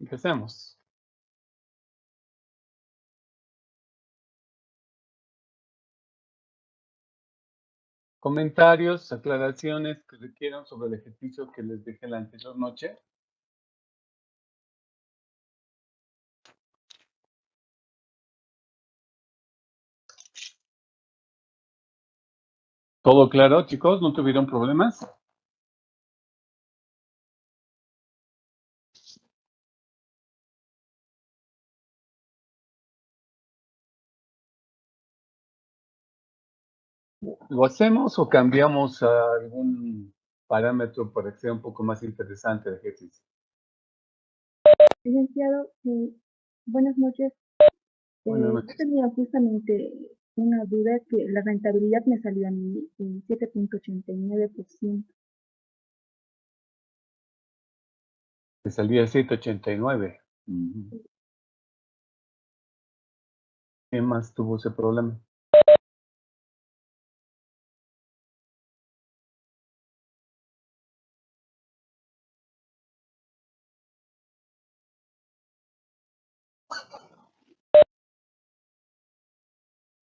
Empecemos. Comentarios, aclaraciones que requieran sobre el ejercicio que les dejé la anterior noche. ¿Todo claro, chicos? ¿No tuvieron problemas? ¿Lo hacemos o cambiamos a algún parámetro para que sea un poco más interesante el ejercicio? Licenciado, buenas noches. Buenas Yo noches. tenía justamente una duda que la rentabilidad me salió a mí en 7.89%. Te salía 789. Ujú. ¿Qué más tuvo ese problema?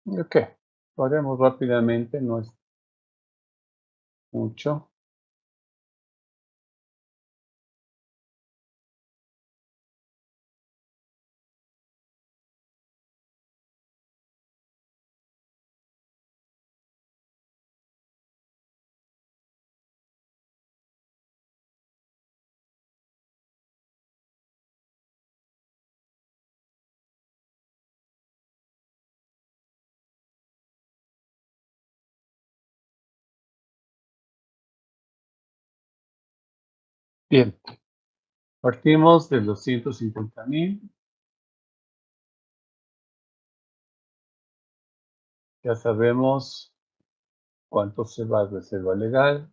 Ok, lo haremos rápidamente, no es mucho. Bien, partimos de los 150,000. Ya sabemos cuánto se va a reserva legal.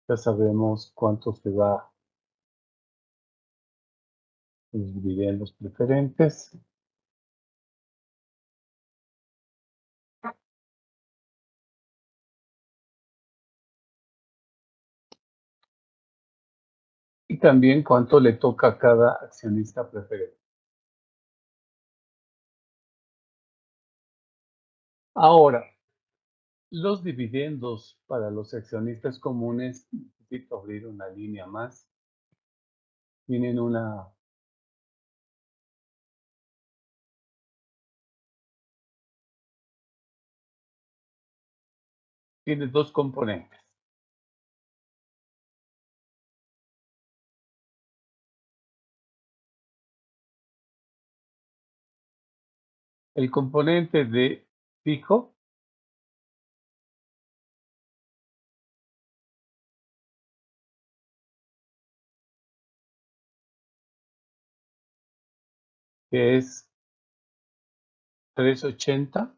Ya sabemos cuánto se va los dividendos preferentes. Y también cuánto le toca a cada accionista preferente. Ahora, los dividendos para los accionistas comunes, necesito abrir una línea más, tienen tiene dos componentes. El componente de fijo, que es 380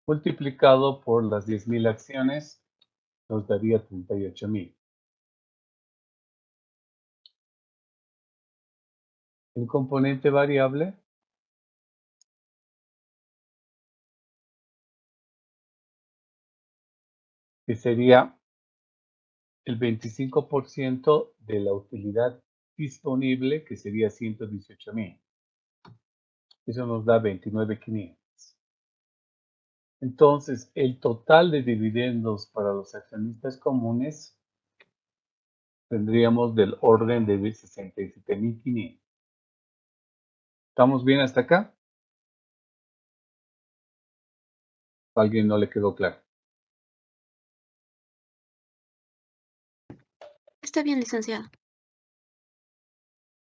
multiplicado por las 10,000 acciones, nos daría 38,000. El componente variable, que sería el 25% de la utilidad disponible, que sería 118,000. Eso nos da 29,500. Entonces, el total de dividendos para los accionistas comunes tendríamos del orden de 67,500. ¿Estamos bien hasta acá? ¿A alguien no le quedó claro? Está bien, licenciado.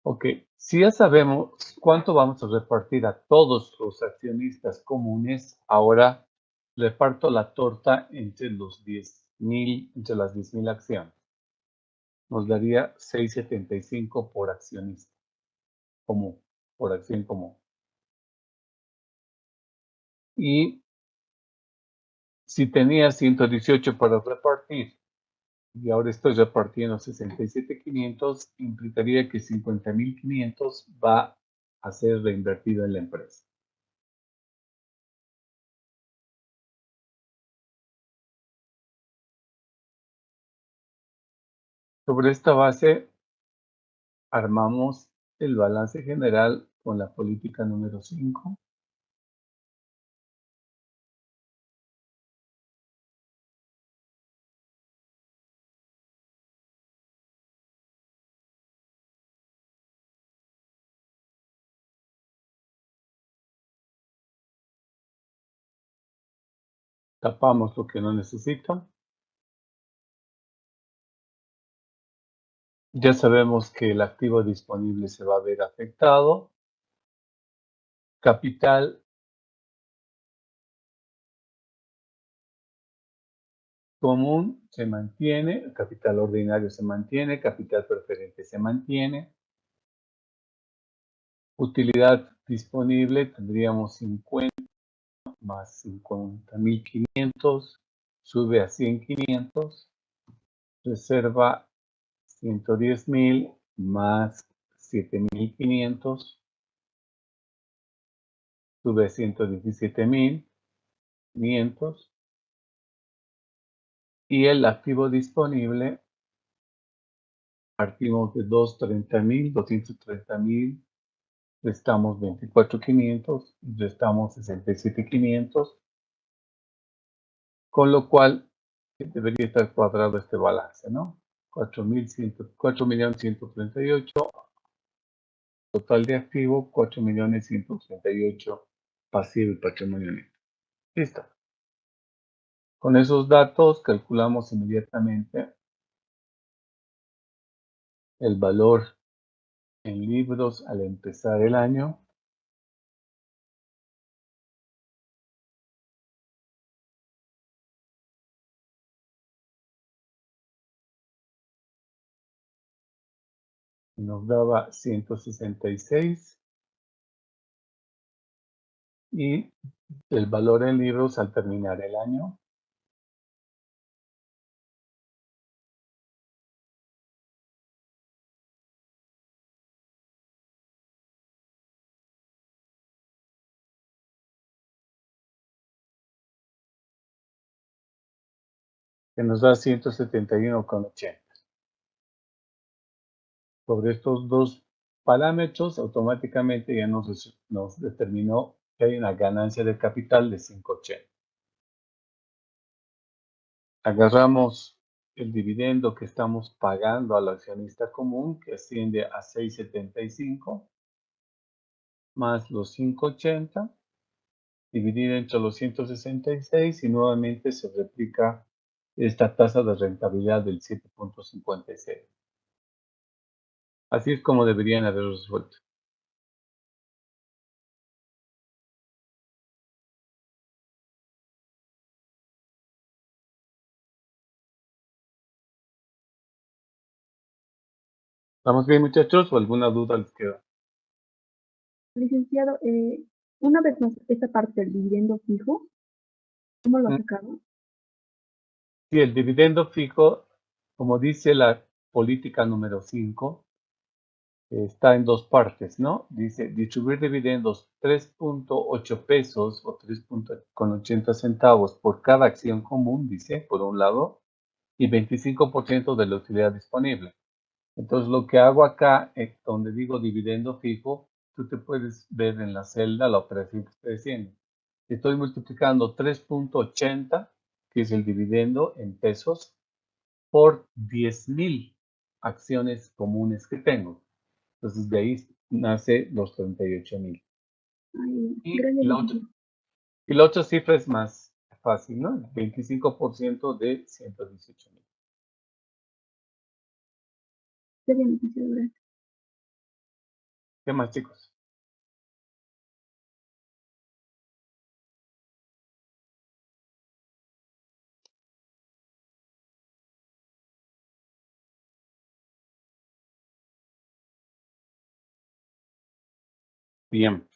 Ok, si ya sabemos cuánto vamos a repartir a todos los accionistas comunes, ahora reparto la torta entre los 10,000, entre las 10,000 acciones. Nos daría 6.75 por accionista común, por acción común. Y si tenía 118 para repartir y ahora estoy repartiendo 67,500, implicaría que 50,500 va a ser reinvertido en la empresa. Sobre esta base, armamos el balance general con la política número 5. Tapamos lo que no necesita. Ya sabemos que el activo disponible se va a ver afectado. Capital común se mantiene, el capital ordinario se mantiene, capital preferente se mantiene. Utilidad disponible tendríamos 50 más 50.500, sube a 100.500. Reserva 110.000 más 7.500, sube a 117.500. Y el activo disponible, partimos de 230.000, restamos 24.500, restamos 67.500, con lo cual debería estar cuadrado este balance, ¿no? 4.138, total de activo, 4.138 pasivo y patrimonio neto. Listo. Con esos datos calculamos inmediatamente el valor en libros al empezar el año. Nos daba 166 y el valor en libros al terminar el año que nos da 171,80. Sobre estos dos parámetros, automáticamente ya nos determinó que hay una ganancia de capital de 5,80. Agarramos el dividendo que estamos pagando al accionista común, que asciende a 6,75, más los 5,80, dividido entre los 166 y nuevamente se replica esta tasa de rentabilidad del 7,56. Así es como deberían haber resuelto. ¿Vamos bien, muchachos? ¿O alguna duda les queda? Licenciado, una vez más, esta parte del dividendo fijo, ¿cómo lo ha Mm, sacado? Sí, el dividendo fijo, como dice la política número 5, está en dos partes, ¿no? Dice distribuir dividendos 3.8 pesos o 3.80 centavos por cada acción común, dice, por un lado, y 25% de la utilidad disponible. Entonces, lo que hago acá, donde digo dividendo fijo, tú te puedes ver en la celda la operación que estoy haciendo. Estoy multiplicando 3.80, que es el dividendo en pesos, por 10.000 acciones comunes que tengo. Entonces, de ahí nace los 38.000. Ay, Y gracias, licenciado. la otra cifra es más fácil, ¿no? El 25% de 118.000. Está bien, licenciado, gracias. ¿Qué más, chicos? Bien.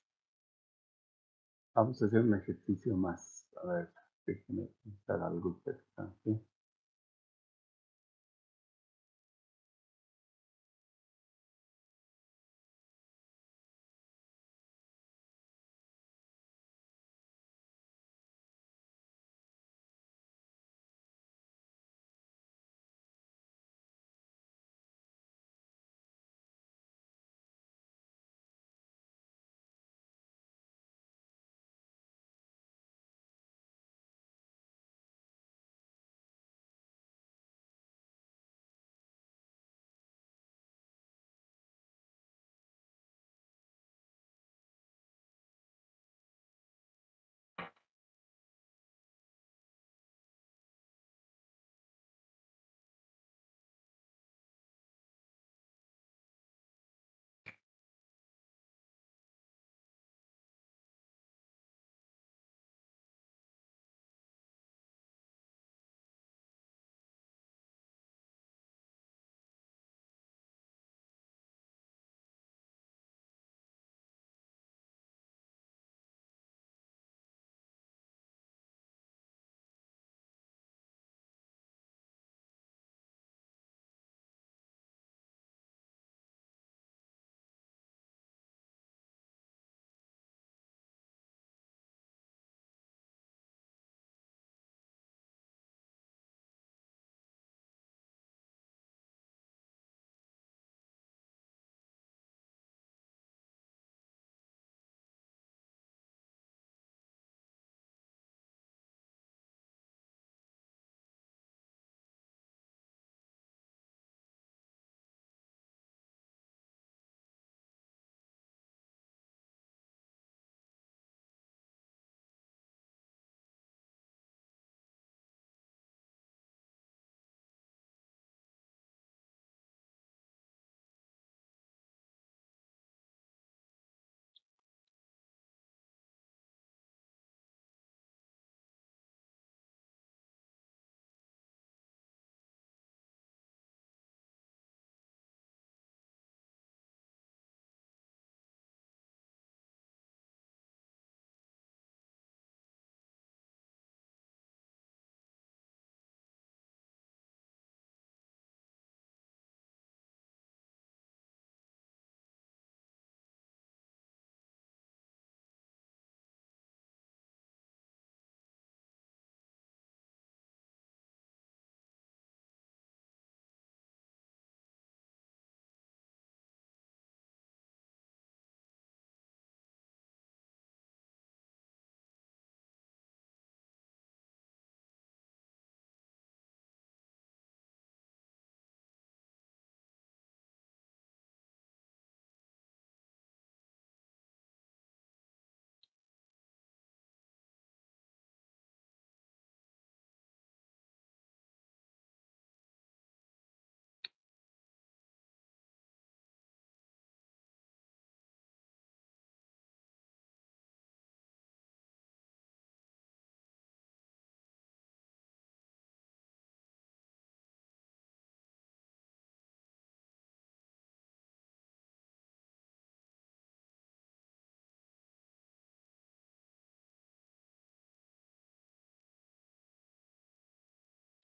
Vamos a hacer un ejercicio más. A ver, déjenme pensar algo interesante.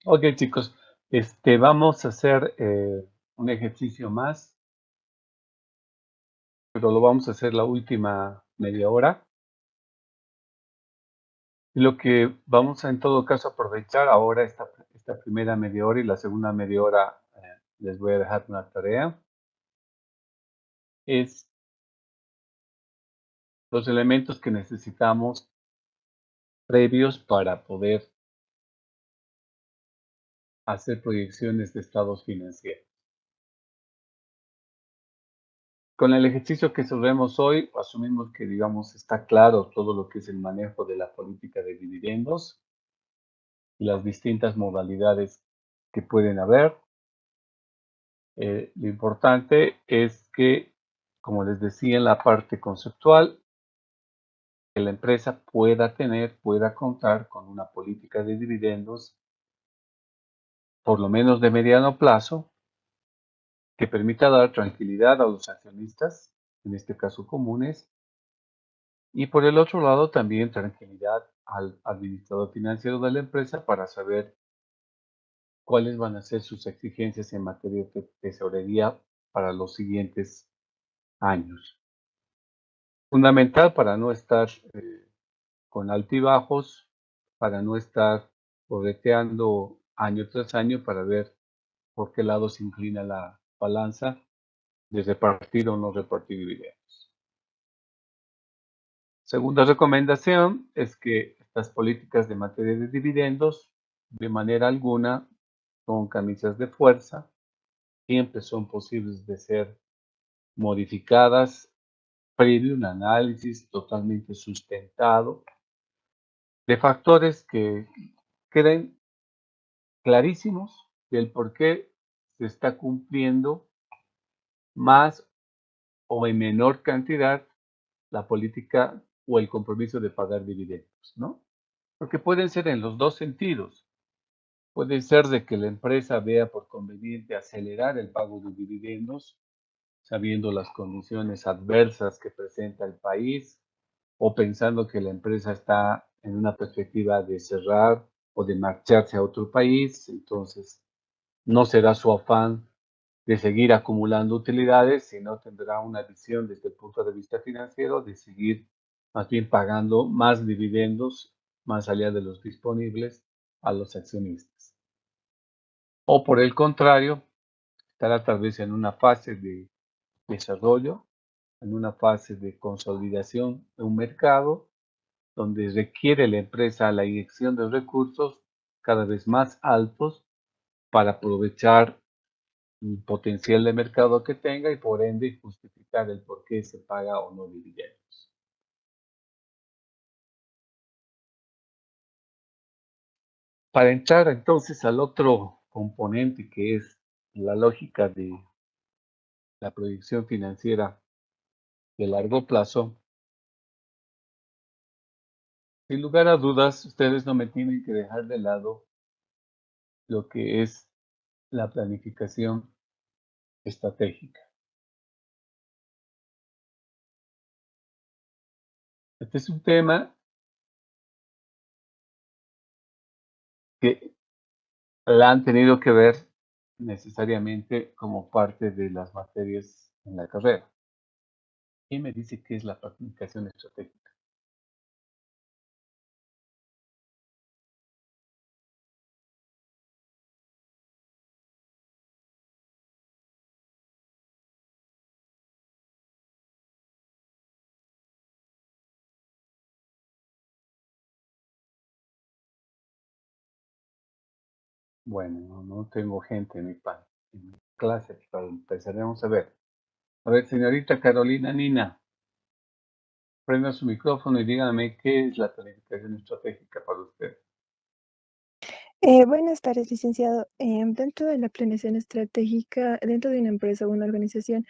Ok, chicos, vamos a hacer un ejercicio más, pero lo vamos a hacer la última media hora. Y lo que vamos a, en todo caso, aprovechar ahora esta primera media hora y la segunda media hora, les voy a dejar una tarea, es los elementos que necesitamos previos para poder hacer proyecciones de estados financieros. Con el ejercicio que solvemos hoy, asumimos que, digamos, está claro todo lo que es el manejo de la política de dividendos y las distintas modalidades que pueden haber. Lo importante es que, como les decía en la parte conceptual, que la empresa pueda contar con una política de dividendos, por lo menos de mediano plazo, que permita dar tranquilidad a los accionistas, en este caso comunes, y por el otro lado también tranquilidad al administrador financiero de la empresa para saber cuáles van a ser sus exigencias en materia de tesorería para los siguientes años. Fundamental para no estar con altibajos, para no estar correteando año tras año para ver por qué lado se inclina la balanza de repartir o no repartir dividendos. Segunda recomendación es que estas políticas de materia de dividendos, de manera alguna, son camisas de fuerza, siempre son posibles de ser modificadas previo un análisis totalmente sustentado de factores que queden clarísimos del por qué se está cumpliendo más o en menor cantidad la política o el compromiso de pagar dividendos, ¿no? Porque pueden ser en los dos sentidos. Puede ser de que la empresa vea por conveniente acelerar el pago de dividendos, sabiendo las condiciones adversas que presenta el país, o pensando que la empresa está en una perspectiva de cerrar o de marcharse a otro país, entonces no será su afán de seguir acumulando utilidades, sino tendrá una visión desde el punto de vista financiero de seguir más bien pagando más dividendos más allá de los disponibles a los accionistas. O por el contrario, estará tal vez en una fase de desarrollo, en una fase de consolidación de un mercado donde requiere la empresa la inyección de recursos cada vez más altos para aprovechar el potencial de mercado que tenga y por ende justificar el por qué se paga o no dividendos. Para entrar entonces al otro componente que es la lógica de la proyección financiera de largo plazo, sin lugar a dudas, ustedes no me tienen que dejar de lado lo que es la planificación estratégica. Este es un tema que la han tenido que ver necesariamente como parte de las materias en la carrera. ¿Quién me dice qué es la planificación estratégica? Bueno, no tengo gente en mi clase, pero empezaremos a ver. A ver, señorita Carolina Nina, prenda su micrófono y dígame qué es la planificación estratégica para usted. Buenas tardes, licenciado. Dentro de la planeación estratégica, dentro de una empresa o una organización,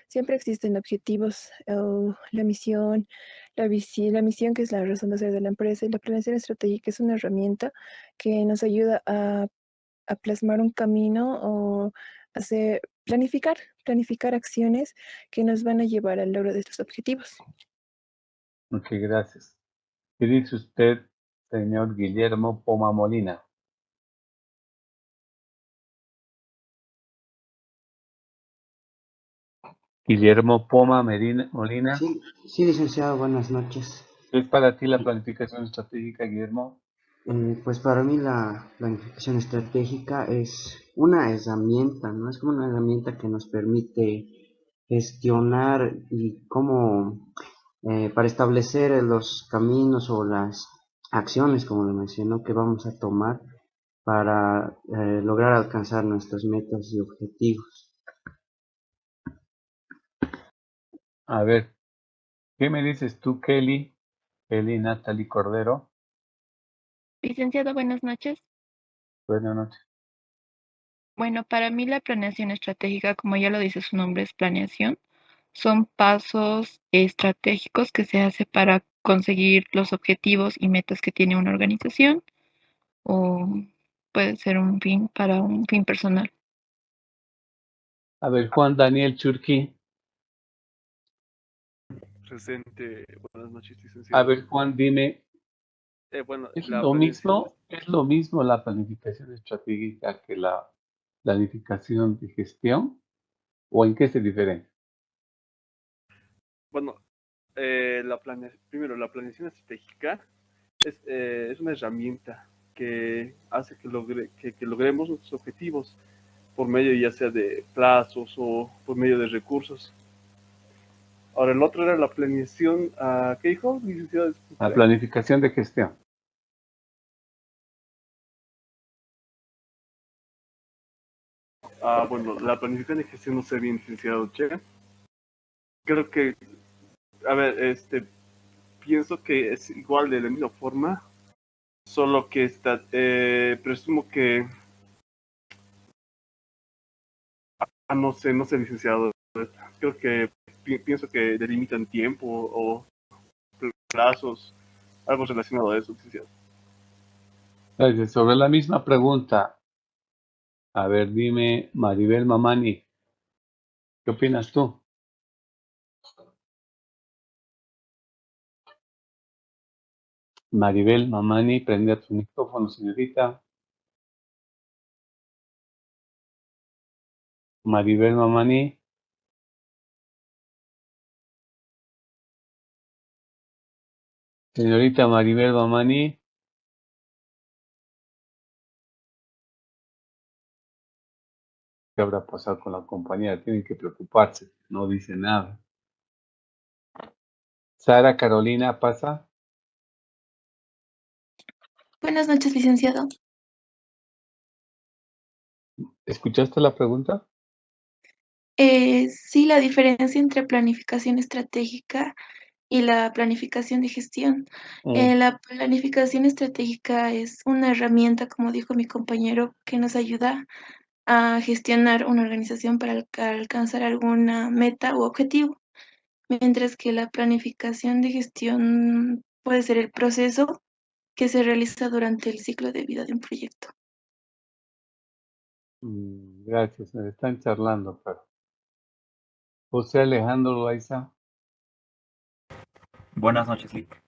siempre existen objetivos o la misión que es la razón de ser de la empresa, y la planeación estratégica es una herramienta que nos ayuda a plasmar un camino o planificar acciones que nos van a llevar al logro de estos objetivos. Ok, gracias. ¿Qué dice usted, señor Guillermo Poma Molina? Guillermo Poma Molina, Sí, licenciado, buenas noches. ¿qué es para ti la planificación estratégica, Guillermo? Pues para mí la planificación estratégica es una herramienta, ¿no? Es como una herramienta que nos permite gestionar y cómo, para establecer los caminos o las acciones, como lo mencionó, que vamos a tomar para lograr alcanzar nuestras metas y objetivos. A ver, ¿qué me dices tú, Kelly? Kelly Natalie Cordero. Licenciado, buenas noches. Buenas noches. Bueno, para mí la planeación estratégica, como ya lo dice su nombre, es planeación. Son pasos estratégicos que se hace para conseguir los objetivos y metas que tiene una organización o puede ser un fin para un fin personal. A ver, Juan Daniel Churqui. Presente, buenas noches, A licenciado. ver, Juan, dime, Bueno, ¿es la lo planeación, mismo, es lo mismo la planificación estratégica que la planificación de gestión? ¿O en qué se diferencia? bueno, primero, la planeación estratégica es una herramienta que hace que logremos nuestros objetivos por medio ya sea de plazos o por medio de recursos. Ahora, el otro era la planeación, ¿qué dijo, licenciado? La Disculpe. planificación de gestión. Bueno, la planificación de gestión no sé bien, licenciado Che. Creo que, a ver, pienso que es igual de la misma forma, solo que presumo que, no sé, licenciado. Creo que pienso que delimitan tiempo o plazos, algo relacionado a eso, licenciado. Gracias. Sobre la misma pregunta, a ver, dime, Maribel Mamani, ¿qué opinas tú? Maribel Mamani, prende tu micrófono, señorita. Maribel Mamani. Señorita Maribel Mamani. ¿Qué habrá pasado con la compañera? Tienen que preocuparse. No dice nada. Sara Carolina, pasa. Buenas noches, licenciado. ¿Escuchaste la pregunta? Sí, la diferencia entre planificación estratégica y la planificación de gestión. La planificación estratégica es una herramienta, como dijo mi compañero, que nos ayuda a gestionar una organización para alcanzar alguna meta u objetivo, mientras que la planificación de gestión puede ser el proceso que se realiza durante el ciclo de vida de un proyecto. Gracias, me están charlando, pero. José Alejandro Loaiza, Buenas noches, Lick.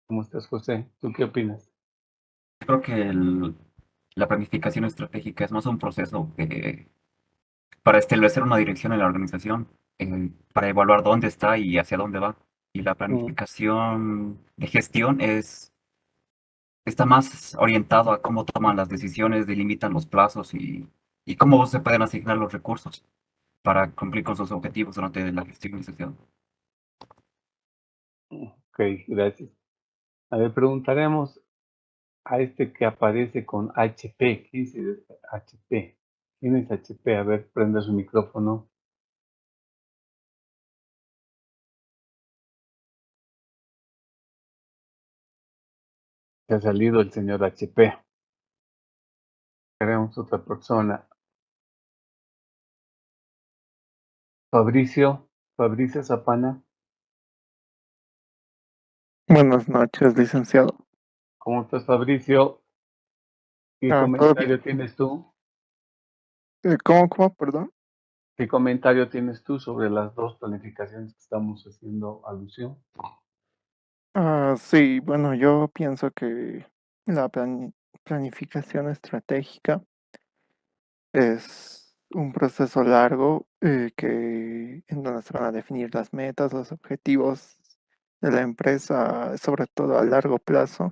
¿cómo estás, José? ¿Tú qué opinas? Creo que la planificación estratégica es más un proceso para establecer una dirección en la organización, para evaluar dónde está y hacia dónde va. Y la Mm, planificación de gestión está más orientado a cómo toman las decisiones, delimitan los plazos y cómo se pueden asignar los recursos para cumplir con sus objetivos durante la gestión y gestión. Ok, gracias. A ver, preguntaremos a este que aparece con HP. ¿Qué dice de HP? ¿Quién es HP? A ver, prende su micrófono. Se ha salido el señor HP. Queremos otra persona. Fabricio Zapana. Buenas noches, licenciado. ¿Cómo estás, Fabricio? ¿Qué ¿Todo bien? comentario tienes tú? ¿Cómo, perdón? ¿Qué comentario tienes tú sobre las dos planificaciones que estamos haciendo alusión? Sí, bueno, yo pienso que la planificación estratégica es un proceso largo en donde se van a definir las metas, los objetivos de la empresa, sobre todo a largo plazo.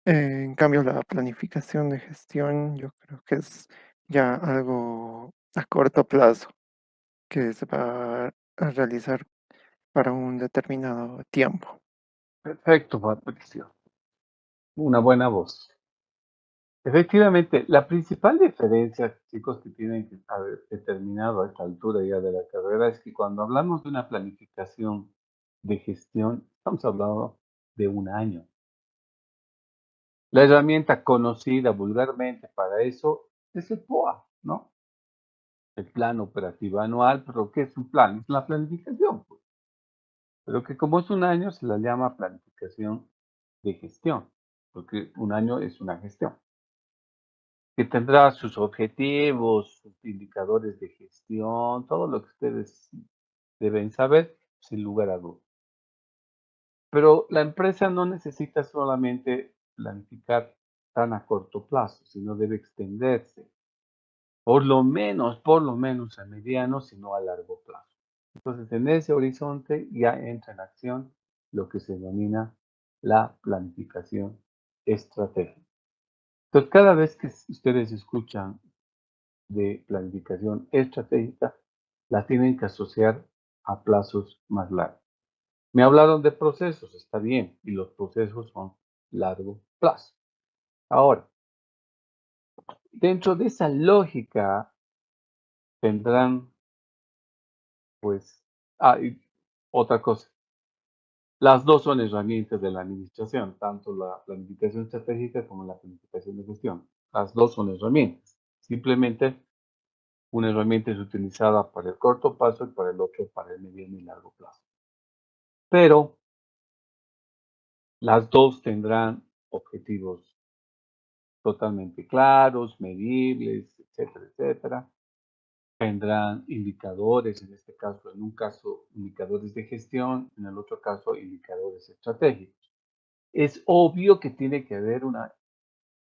En cambio, la planificación de gestión yo creo que es ya algo a corto plazo que se va a realizar para un determinado tiempo. Perfecto, Patricio. Una buena voz. Efectivamente, la principal diferencia, chicos, que tienen que haber determinado a esta altura ya de la carrera es que cuando hablamos de una planificación de gestión, estamos hablando de un año. La herramienta conocida vulgarmente para eso es el POA, ¿no? El Plan Operativo Anual, pero ¿qué es un plan? Es una planificación, pues. Pero que como es un año, se la llama planificación de gestión, porque un año es una gestión, que tendrá sus objetivos, sus indicadores de gestión, todo lo que ustedes deben saber, sin lugar a dudas. Pero la empresa no necesita solamente planificar tan a corto plazo, sino debe extenderse, por lo menos a mediano, sino a largo plazo. Entonces, en ese horizonte ya entra en acción lo que se denomina la planificación estratégica. Entonces, cada vez que ustedes escuchan de planificación estratégica, la tienen que asociar a plazos más largos. Me hablaron de procesos, está bien, y los procesos son largo plazo. Ahora, dentro de esa lógica tendrán, pues, y otra cosa. Las dos son herramientas de la administración, tanto la planificación estratégica como la planificación de gestión. Las dos son herramientas. Simplemente una herramienta es utilizada para el corto plazo y para el otro para el mediano y largo plazo. Pero las dos tendrán objetivos totalmente claros, medibles, etcétera, etcétera. Tendrán indicadores, en este caso, en un caso, indicadores de gestión, en el otro caso, indicadores estratégicos. Es obvio que tiene que haber una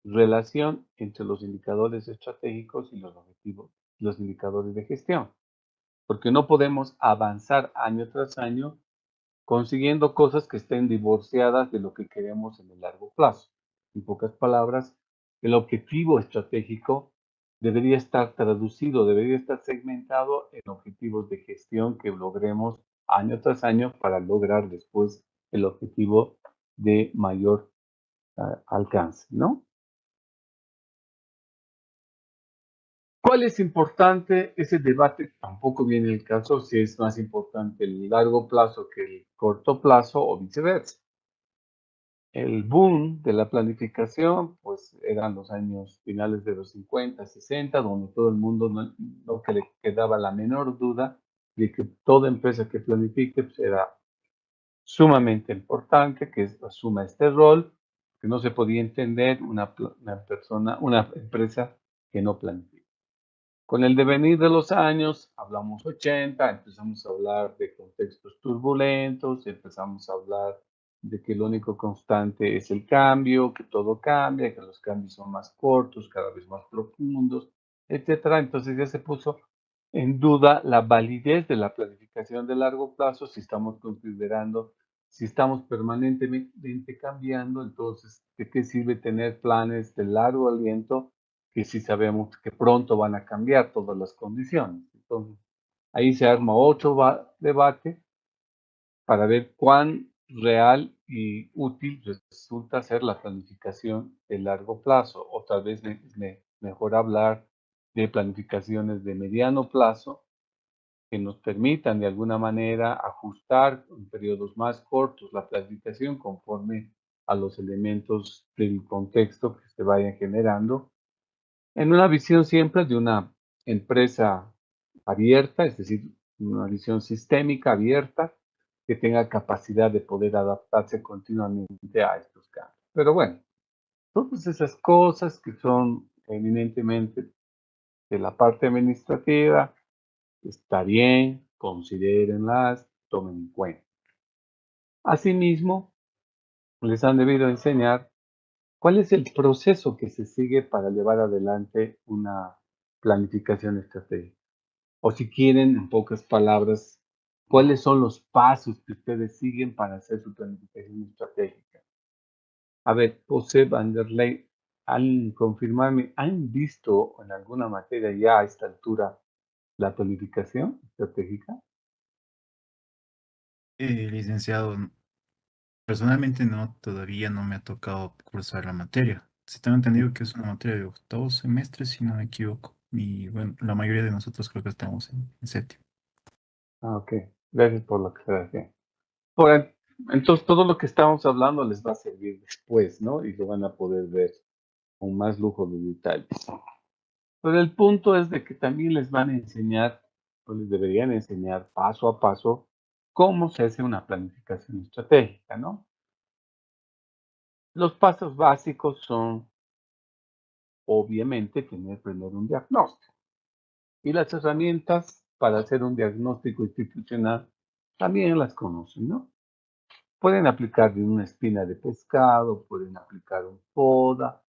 relación entre los indicadores estratégicos y los objetivos, los indicadores de gestión, porque no podemos avanzar año tras año consiguiendo cosas que estén divorciadas de lo que queremos en el largo plazo. En pocas palabras, el objetivo estratégico debería estar traducido, debería estar segmentado en objetivos de gestión que logremos año tras año para lograr después el objetivo de mayor alcance, ¿no? ¿Cuál es importante? Ese debate tampoco viene el caso si es más importante el largo plazo que el corto plazo o viceversa. El boom de la planificación, pues eran los años finales de los 50, 60, donde todo el mundo no que le quedaba la menor duda de que toda empresa que planifique pues, era sumamente importante, que asuma este rol, que no se podía entender una empresa que no planifica. Con el devenir de los años, hablamos 80, empezamos a hablar de contextos turbulentos, empezamos a hablar de que lo único constante es el cambio, que todo cambia, que los cambios son más cortos, cada vez más profundos, etcétera. Entonces ya se puso en duda la validez de la planificación de largo plazo si estamos considerando, si estamos permanentemente cambiando, entonces, ¿de qué sirve tener planes de largo aliento que sí sabemos que pronto van a cambiar todas las condiciones? Entonces, ahí se arma otro debate para ver cuán real y útil resulta ser la planificación de largo plazo, o tal vez mejor hablar de planificaciones de mediano plazo que nos permitan de alguna manera ajustar en periodos más cortos la planificación conforme a los elementos del contexto que se vayan generando, en una visión siempre de una empresa abierta, es decir, una visión sistémica abierta que tenga capacidad de poder adaptarse continuamente a estos cambios. Pero bueno, todas esas cosas que son eminentemente de la parte administrativa, está bien, considérenlas, tomen en cuenta. Asimismo, les han debido enseñar cuál es el proceso que se sigue para llevar adelante una planificación estratégica. O si quieren, en pocas palabras, ¿cuáles son los pasos que ustedes siguen para hacer su planificación estratégica? A ver, José Vanderlei, al confirmarme, ¿han visto en alguna materia ya a esta altura la planificación estratégica? Licenciado, personalmente no, todavía no me ha tocado cursar la materia. Sí tengo entendido que es una materia de octavo semestre, si no me equivoco. Y bueno, la mayoría de nosotros creo que estamos en séptimo. Ah, ok. Gracias por la aclaración. Bueno, entonces todo lo que estamos hablando les va a servir después, ¿no? Y lo van a poder ver con más lujo de detalles. Pero el punto es de que también les van a enseñar, o les deberían enseñar paso a paso, cómo se hace una planificación estratégica, ¿no? Los pasos básicos son, obviamente, tener primero un diagnóstico. Y las herramientas para hacer un diagnóstico institucional también las conocen, ¿no? Pueden aplicar de una espina de pescado, pueden aplicar un poda.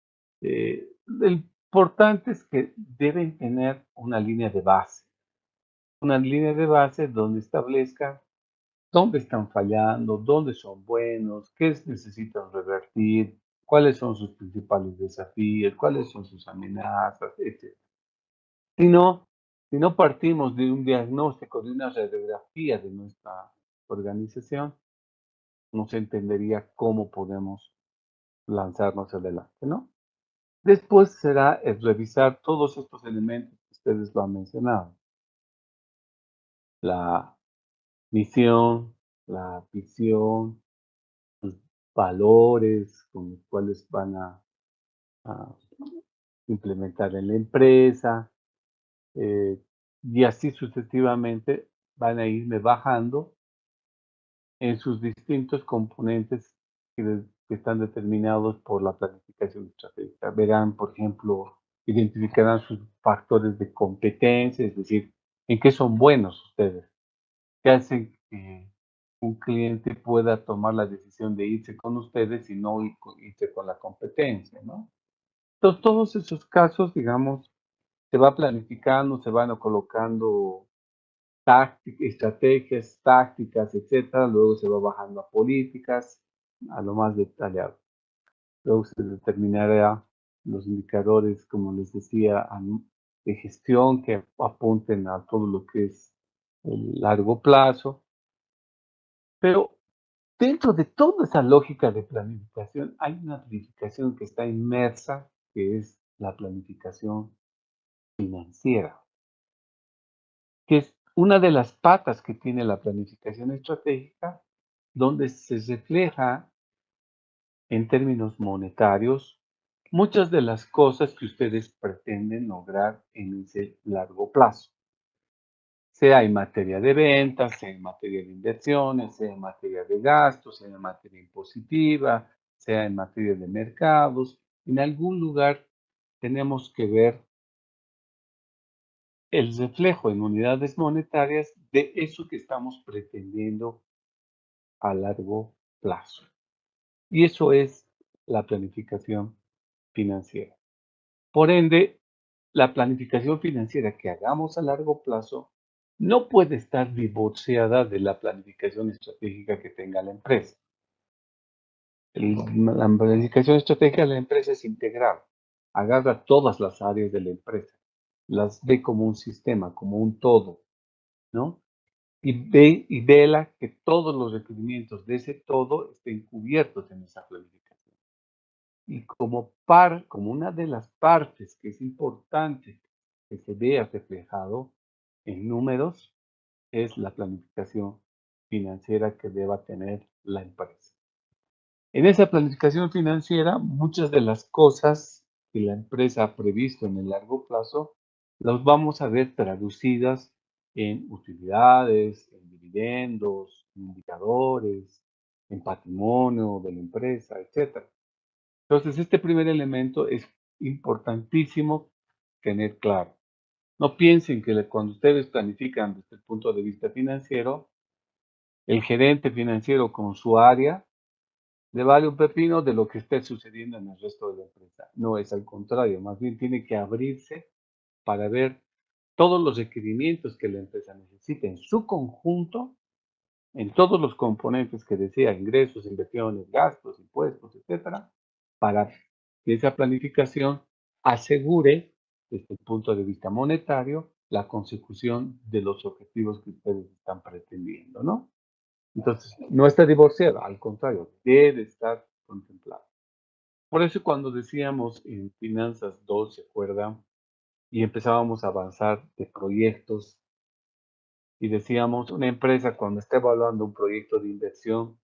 Lo importante es que deben tener una línea de base. Una línea de base donde establezcan dónde están fallando, dónde son buenos, qué necesitan revertir, cuáles son sus principales desafíos, cuáles son sus amenazas, etc. Si no, si no partimos de un diagnóstico, de una radiografía de nuestra organización, no se entendería cómo podemos lanzarnos adelante, ¿no? Después será el revisar todos estos elementos que ustedes lo han mencionado. La misión, la visión, los valores con los cuales van a implementar en la empresa, y así sucesivamente van a irme bajando en sus distintos componentes que están determinados por la planificación estratégica. Verán, por ejemplo, identificarán sus factores de competencia, es decir, en qué son buenos ustedes, qué hacen que un cliente pueda tomar la decisión de irse con ustedes y no irse con la competencia, ¿no? Entonces, todos esos casos, digamos, se va planificando, se van colocando estrategias, tácticas, etcétera. Luego se va bajando a políticas, a lo más detallado. Luego se determinará los indicadores, como les decía, de gestión que apunten a todo lo que es el largo plazo. Pero dentro de toda esa lógica de planificación, hay una planificación que está inmersa, que es la planificación financiera, que es una de las patas que tiene la planificación estratégica, donde se refleja en términos monetarios muchas de las cosas que ustedes pretenden lograr en ese largo plazo, sea en materia de ventas, sea en materia de inversiones, sea en materia de gastos, sea en materia impositiva, sea en materia de mercados. En algún lugar tenemos que ver el reflejo en unidades monetarias de eso que estamos pretendiendo a largo plazo. Y eso es la planificación financiera. Por ende, la planificación financiera que hagamos a largo plazo no puede estar divorciada de la planificación estratégica que tenga la empresa. La planificación estratégica de la empresa es integral, agarra todas las áreas de la empresa, las ve como un sistema, como un todo, ¿no? Y vela que todos los requerimientos de ese todo estén cubiertos en esa planificación. Y como una de las partes que es importante que se vea reflejado en números, es la planificación financiera que deba tener la empresa. En esa planificación financiera, muchas de las cosas que la empresa ha previsto en el largo plazo, las vamos a ver traducidas en utilidades, en dividendos, en indicadores, en patrimonio de la empresa, etc. Entonces, este primer elemento es importantísimo tener claro. No piensen que cuando ustedes planifican desde el punto de vista financiero, el gerente financiero con su área le vale un pepino de lo que esté sucediendo en el resto de la empresa. No es al contrario, más bien tiene que abrirse para ver todos los requerimientos que la empresa necesita en su conjunto, en todos los componentes que desea, ingresos, inversiones, gastos, impuestos, etcétera, para que esa planificación asegure, desde el punto de vista monetario, la consecución de los objetivos que ustedes están pretendiendo, ¿no? Entonces, no está divorciada, al contrario, debe estar contemplada. Por eso cuando decíamos en Finanzas 2, ¿se acuerdan? Y empezábamos a avanzar de proyectos y decíamos, una empresa cuando está evaluando un proyecto de inversión,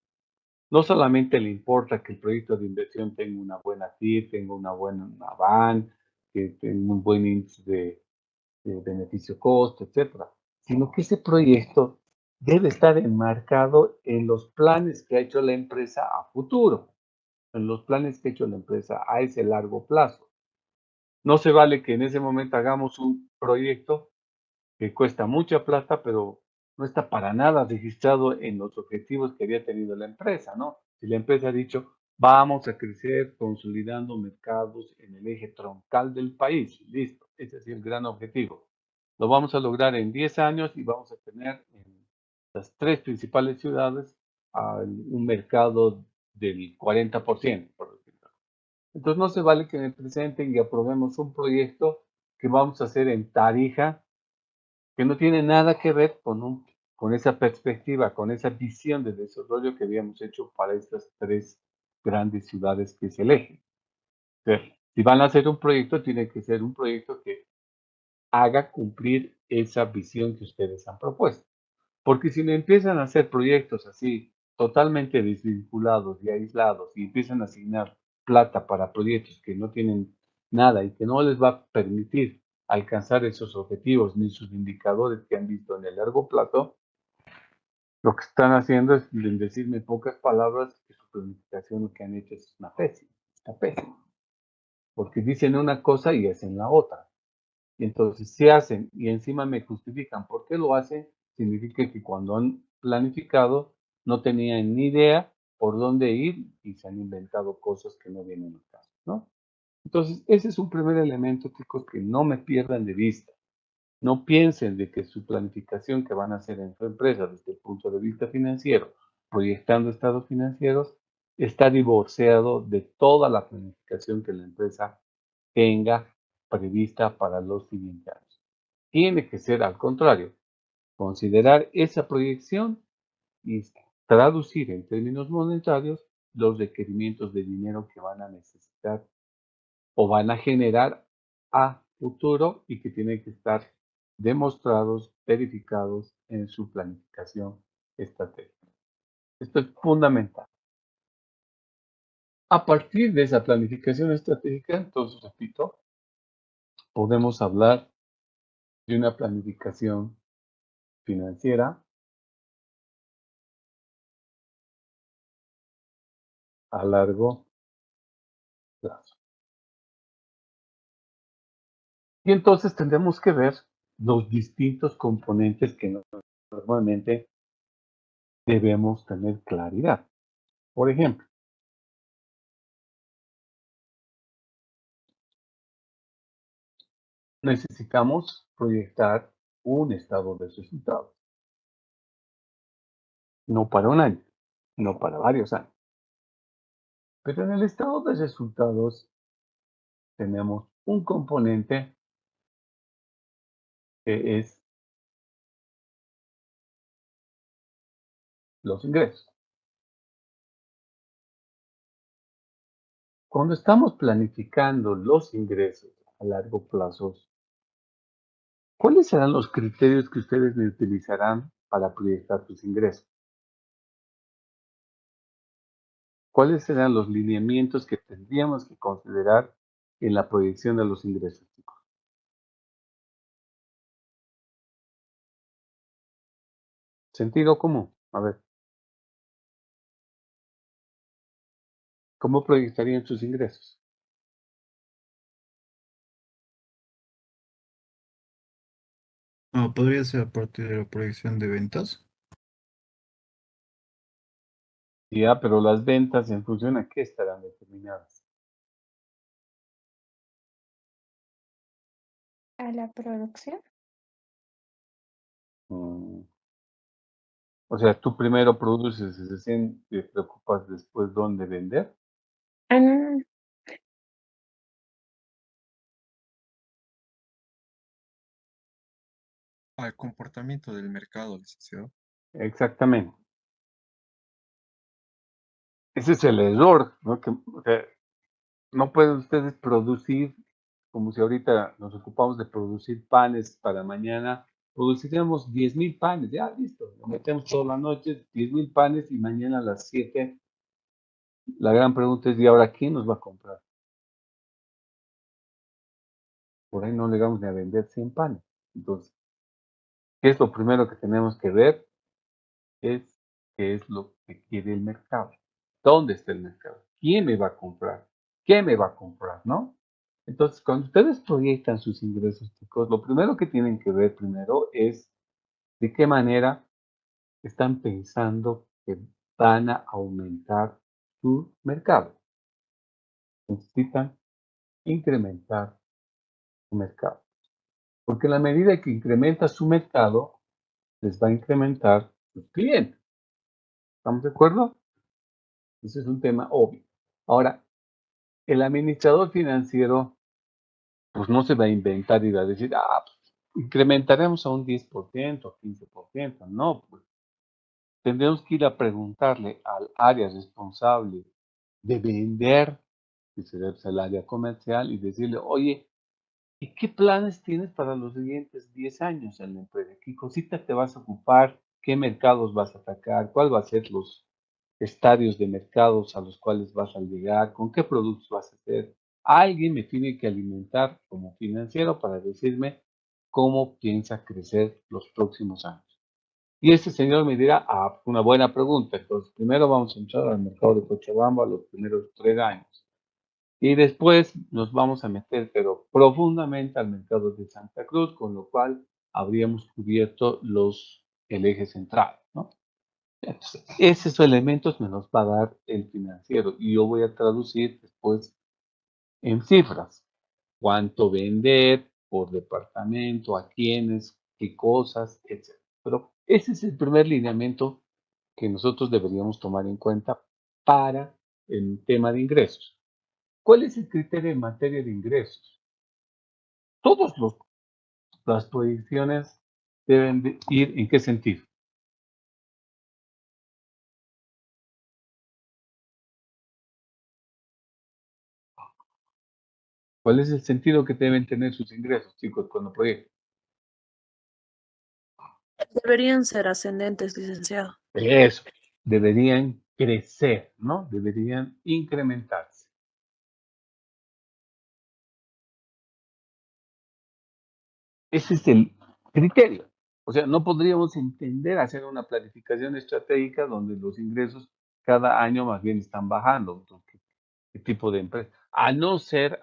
no solamente le importa que el proyecto de inversión tenga una buena TIR, tenga una buena VAN, que tenga un buen índice de beneficio-costo, etcétera, sino que ese proyecto debe estar enmarcado en los planes que ha hecho la empresa a futuro, en los planes que ha hecho la empresa a ese largo plazo. No se vale que en ese momento hagamos un proyecto que cuesta mucha plata, pero no está para nada registrado en los objetivos que había tenido la empresa, ¿no? Si la empresa ha dicho, vamos a crecer consolidando mercados en el eje troncal del país, listo, ese es el gran objetivo. Lo vamos a lograr en 10 años y vamos a tener en las 3 principales ciudades un mercado del 40%, por decirlo. Entonces no se vale que me presenten y aprobemos un proyecto que vamos a hacer en Tarija, que no tiene nada que ver con esa perspectiva, con esa visión de desarrollo que habíamos hecho para estas 3 grandes ciudades que es el eje. Entonces, si van a hacer un proyecto, tiene que ser un proyecto que haga cumplir esa visión que ustedes han propuesto. Porque si no empiezan a hacer proyectos así, totalmente desvinculados y aislados, y empiezan a asignar plata para proyectos que no tienen nada y que no les va a permitir alcanzar esos objetivos ni sus indicadores que han visto en el largo plazo, lo que están haciendo es decirme en pocas palabras que su planificación lo que han hecho es una pésima, está pésima. Porque dicen una cosa y hacen la otra. Y entonces, si hacen y encima me justifican por qué lo hacen, significa que cuando han planificado no tenían ni idea por dónde ir y se han inventado cosas que no vienen al caso, ¿no? Entonces, ese es un primer elemento, chicos, que no me pierdan de vista. No piensen de que su planificación que van a hacer en su empresa desde el punto de vista financiero, proyectando estados financieros, está divorciado de toda la planificación que la empresa tenga prevista para los siguientes años. Tiene que ser al contrario, considerar esa proyección y traducir en términos monetarios los requerimientos de dinero que van a necesitar o van a generar a futuro y que tienen que estar demostrados, verificados en su planificación estratégica. Esto es fundamental. A partir de esa planificación estratégica, entonces, repito, podemos hablar de una planificación financiera a largo plazo. Y entonces tendremos que ver los distintos componentes que normalmente debemos tener claridad. Por ejemplo, necesitamos proyectar un estado de resultados, no para un año, no para varios años. Pero en el estado de resultados tenemos un componente que es los ingresos. Cuando estamos planificando los ingresos a largo plazo, ¿cuáles serán los criterios que ustedes utilizarán para proyectar sus ingresos? ¿Cuáles serán los lineamientos que tendríamos que considerar en la proyección de los ingresos, chicos? Sentido común. A ver, ¿cómo proyectarían sus ingresos? Podría ser a partir de la proyección de ventas. Ya, pero las ventas en función a qué estarán determinadas. a la producción. Mm, O sea, tú primero produces y recién te preocupas después dónde vender. Ah, no, Al comportamiento del mercado, licenciado. Exactamente. Ese es el error, ¿no? O sea, no pueden ustedes producir como si ahorita nos ocupamos de producir panes para mañana. Produciríamos 10.000 panes, ya listo. Lo metemos toda la noche, 10.000 panes y mañana a las 7. La gran pregunta es, ¿y ahora quién nos va a comprar? Por ahí no le vamos ni a vender 100 panes. Entonces, ¿qué es lo primero que tenemos que ver? Es qué es lo que quiere el mercado. ¿Dónde está el mercado? ¿Quién me va a comprar? ¿Qué me va a comprar? ¿No? Entonces, cuando ustedes proyectan sus ingresos, chicos, lo primero que tienen que ver primero es de qué manera están pensando que van a aumentar su mercado. Necesitan incrementar su mercado. Porque en la medida que incrementa su mercado, les va a incrementar sus clientes. ¿Estamos de acuerdo? Ese es un tema obvio. Ahora, el administrador financiero, pues no se va a inventar y va a decir, pues, incrementaremos a un 10%, 15%. No, pues tendremos que ir a preguntarle al área responsable de vender, que será pues, el área comercial, y decirle, oye, ¿y qué planes tienes para los siguientes 10 años en la empresa? ¿Qué cositas te vas a ocupar? ¿Qué mercados vas a atacar? ¿Cuál va a ser los estadios de mercados a los cuales vas a llegar? ¿Con qué productos vas a hacer? Alguien me tiene que alimentar como financiero para decirme cómo piensa crecer los próximos años. Y ese señor me dirá, una buena pregunta. Entonces, primero vamos a entrar al mercado de Cochabamba los primeros 3 años. Y después nos vamos a meter, pero profundamente al mercado de Santa Cruz, con lo cual habríamos cubierto el eje central, ¿no? Entonces, esos elementos me los va a dar el financiero y yo voy a traducir después en cifras. Cuánto vender por departamento, a quiénes, qué cosas, etc. Pero ese es el primer lineamiento que nosotros deberíamos tomar en cuenta para el tema de ingresos. ¿Cuál es el criterio en materia de ingresos? Todas las proyecciones deben de ir en qué sentido. ¿Cuál es el sentido que deben tener sus ingresos, chicos, cuando proyectan? Deberían ser ascendentes, licenciado. Eso, deberían crecer, ¿no? Deberían incrementarse. Ese es el criterio. O sea, no podríamos entender hacer una planificación estratégica donde los ingresos cada año más bien están bajando. Entonces, ¿qué tipo de empresa? A no ser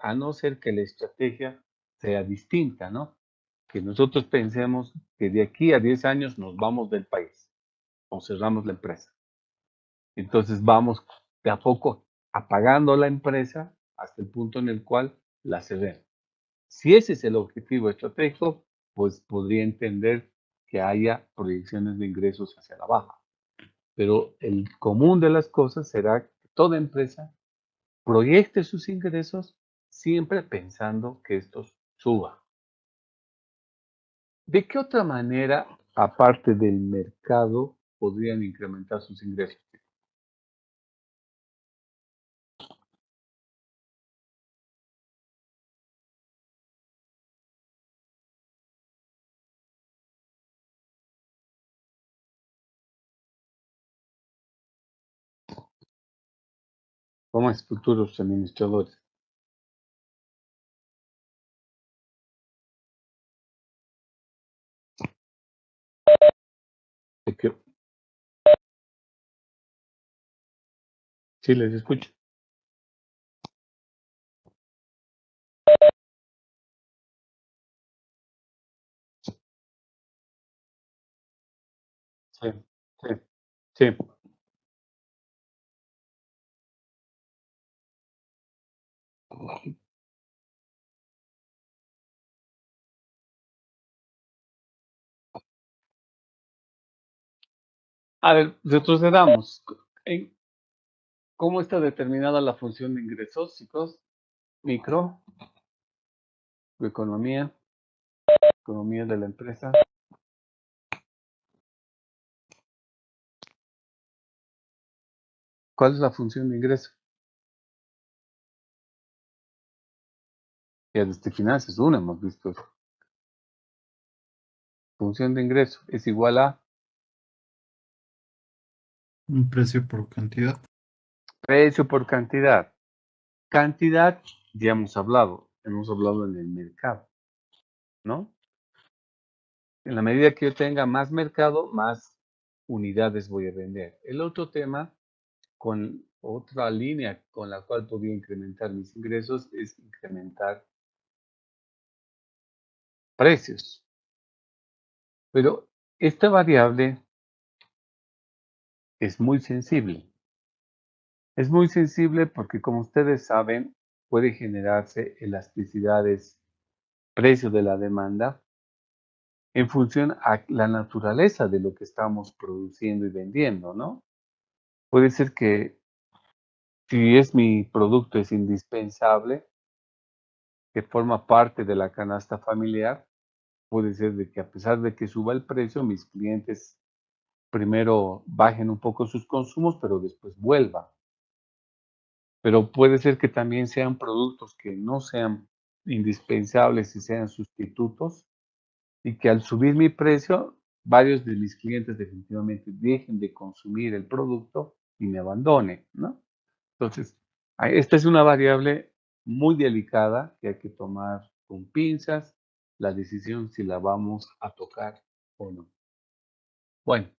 que la estrategia sea distinta, ¿no? Que nosotros pensemos que de aquí a 10 años nos vamos del país o cerramos la empresa. Entonces vamos de a poco apagando la empresa hasta el punto en el cual la cerremos. Si ese es el objetivo estratégico, pues podría entender que haya proyecciones de ingresos hacia la baja. Pero el común de las cosas será que toda empresa proyecte sus ingresos siempre pensando que estos suban. ¿De qué otra manera, aparte del mercado, podrían incrementar sus ingresos? Como es futuros administradores. ¿De qué? Sí, les escucho. Sí, sí, sí. A ver, retrocedamos. ¿Cómo está determinada la función de ingresos, chicos? Micro, economía de la empresa. ¿Cuál es la función de ingreso? Ya desde finanzas, una hemos visto eso. Función de ingreso es igual a Un precio por cantidad. precio por cantidad. Cantidad, ya hemos hablado en el mercado, ¿no? En la medida que yo tenga más mercado, más unidades voy a vender. El otro tema, con otra línea con la cual podría incrementar mis ingresos, es incrementar precios. Pero esta variable es muy sensible. Es muy sensible porque, como ustedes saben, puede generarse elasticidades precio de la demanda en función a la naturaleza de lo que estamos produciendo y vendiendo, ¿no? Puede ser que si es mi producto es indispensable, que forma parte de la canasta familiar, puede ser de que a pesar de que suba el precio, mis clientes primero bajen un poco sus consumos, pero después vuelvan. Pero puede ser que también sean productos que no sean indispensables y sean sustitutos, y que al subir mi precio, varios de mis clientes definitivamente dejen de consumir el producto y me abandonen, ¿no? Entonces, esta es una variable muy delicada que hay que tomar con pinzas la decisión si la vamos a tocar o no. Bueno,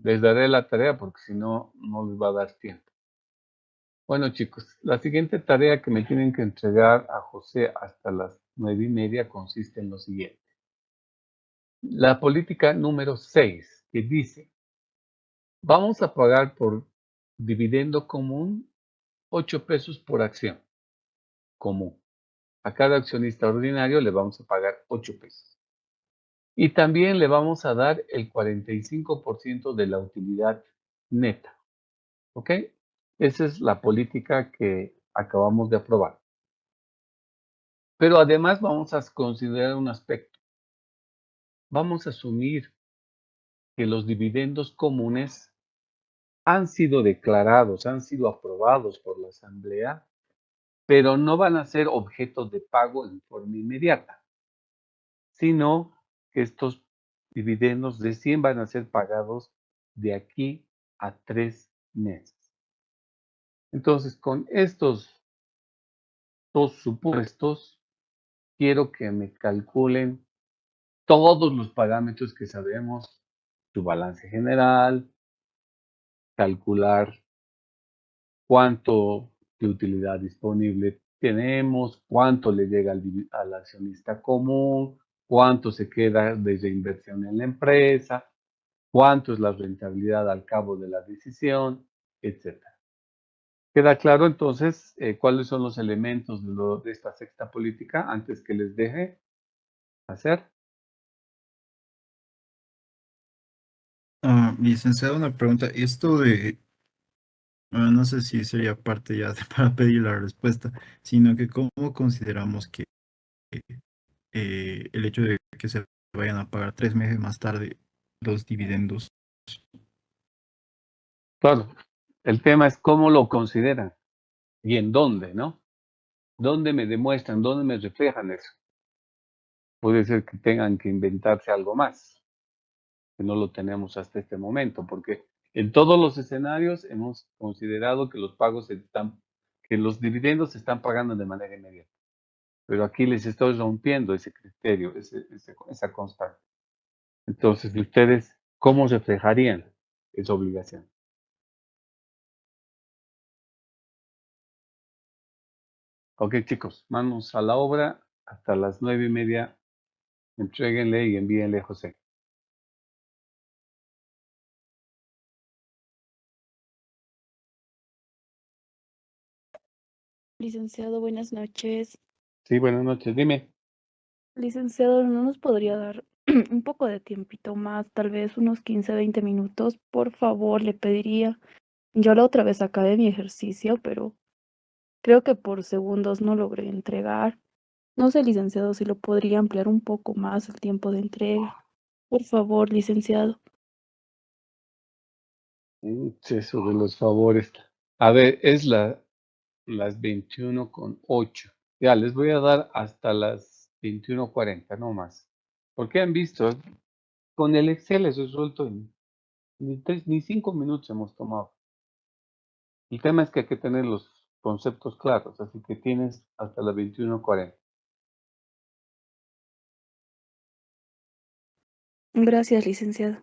les daré la tarea porque si no, no les va a dar tiempo. Bueno, chicos, la siguiente tarea que me tienen que entregar a José hasta las 9:30 consiste en lo siguiente. La política número 6, que dice, vamos a pagar por dividendo común 8 pesos por acción común. A cada accionista ordinario le vamos a pagar 8 pesos. Y también le vamos a dar el 45% de la utilidad neta. ¿Ok? Esa es la política que acabamos de aprobar. Pero además vamos a considerar un aspecto. Vamos a asumir que los dividendos comunes han sido declarados, han sido aprobados por la Asamblea, pero no van a ser objeto de pago en forma inmediata, sino que estos dividendos recién van a ser pagados de aquí a 3 meses. Entonces, con estos dos supuestos, quiero que me calculen todos los parámetros que sabemos, tu balance general, calcular cuánto de utilidad disponible tenemos, cuánto le llega al accionista común, cuánto se queda de reinversión en la empresa, cuánto es la rentabilidad al cabo de la decisión, etcétera. ¿Queda claro entonces cuáles son los elementos de esta sexta política antes que les deje hacer? Licenciado, una pregunta. Esto de, no sé si sería parte ya para pedir la respuesta, sino que cómo consideramos que el hecho de que se vayan a pagar 3 meses más tarde los dividendos. Claro, el tema es cómo lo consideran y en dónde, ¿no? ¿Dónde me demuestran, dónde me reflejan eso? Puede ser que tengan que inventarse algo más, que no lo tenemos hasta este momento, porque en todos los escenarios hemos considerado que que los dividendos se están pagando de manera inmediata. Pero aquí les estoy rompiendo ese criterio, esa constante. Entonces, ¿ustedes cómo reflejarían esa obligación? Ok, chicos, manos a la obra. Hasta las 9:30. Entréguenle y envíenle a José. Licenciado, buenas noches. Sí, buenas noches. Dime. Licenciado, ¿no nos podría dar un poco de tiempito más, tal vez unos 15, 20 minutos, por favor, le pediría. Yo la otra vez acabé mi ejercicio, pero creo que por segundos no logré entregar. No sé, licenciado, si lo podría ampliar un poco más el tiempo de entrega. Por favor, licenciado. Eso de los favores. A ver, es las 21:08. Ya, les voy a dar hasta las 21:40, no más. Porque han visto, con el Excel les resuelto en ni 5 minutos hemos tomado. El tema es que hay que tener los conceptos claros, así que tienes hasta las 21:40. Gracias, licenciado.